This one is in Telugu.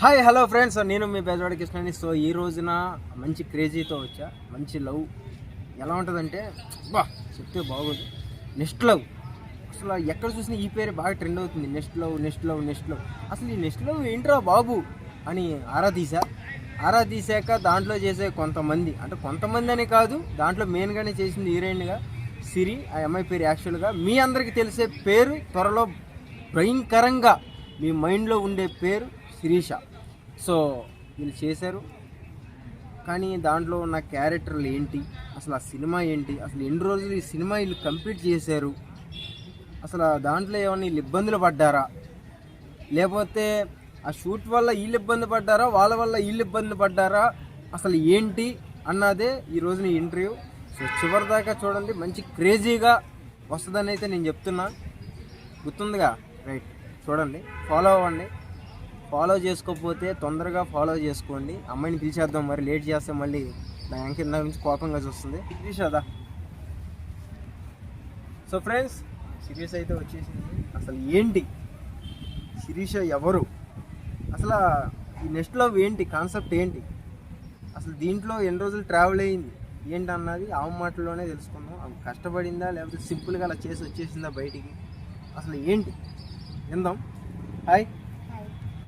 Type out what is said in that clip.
హాయ్ హలో ఫ్రెండ్స్, నేను మీ బెజవాడ కృష్ణని. సో ఈ రోజున మంచి క్రేజీతో వచ్చా. మంచి లవ్ ఎలా ఉంటుందంటే బా చెప్తే బాగోదు. నెక్స్ట్ లవ్ అసలు ఎక్కడ చూసినా ఈ పేరు బాగా ట్రెండ్ అవుతుంది. Next love next love next love. అసలు ఈ నెక్స్ట్ లవ్ ఏంట్రా బాబు అని ఆరా తీసాక దాంట్లో చేసే కొంతమంది, అంటే కొంతమంది అని కాదు, దాంట్లో మెయిన్గానే చేసింది హీరోయిన్గా సిరి. ఆ అమ్మాయి పేరు యాక్చువల్గా మీ అందరికీ తెలిసే పేరు, త్వరలో భయంకరంగా మీ మైండ్లో ఉండే పేరు శిరీష. సో వీళ్ళు చేశారు, కానీ దాంట్లో ఉన్న క్యారెక్టర్లు ఏంటి, అసలు ఆ సినిమా ఏంటి, అసలు ఎన్ని రోజులు ఈ సినిమా వీళ్ళు కంప్లీట్ చేశారు, అసలు దాంట్లో ఏమైనా వీళ్ళు ఇబ్బందులు పడ్డారా, లేకపోతే ఆ షూట్ వల్ల వీళ్ళు ఇబ్బంది పడ్డారా, వాళ్ళ వల్ల వీళ్ళు ఇబ్బంది పడ్డారా, అసలు ఏంటి అన్నదే ఈ రోజున ఇంటర్వ్యూ. సో చివరి దాకా చూడండి, మంచి క్రేజీగా వస్తుందని అయితే నేను చెప్తున్నా. గుర్తుందిగా, రైట్, చూడండి, ఫాలో అవ్వండి. ఫాలో చేసుకోకపోతే తొందరగా ఫాలో చేసుకోండి. అమ్మాయిని పిలిచేద్దాం, మరి లేట్ చేస్తే మళ్ళీ నా కింద నుంచి కోపంగా చూస్తుంది. శిరీషదా. సో ఫ్రెండ్స్, శిరీష అయితే వచ్చేసింది. అసలు ఏంటి శిరీష ఎవరు, అసలు ఈ నెక్స్ట్ లవ్ ఏంటి, కాన్సెప్ట్ ఏంటి, అసలు దీంట్లో ఎన్ని రోజులు ట్రావెల్ అయ్యింది ఏంటి అన్నది ఆ మాటల్లోనే తెలుసుకుందాం. ఆమె కష్టపడిందా లేకపోతే సింపుల్గా అలా చేసి వచ్చేసిందా బయటికి, అసలు ఏంటి విందాం. హాయ్.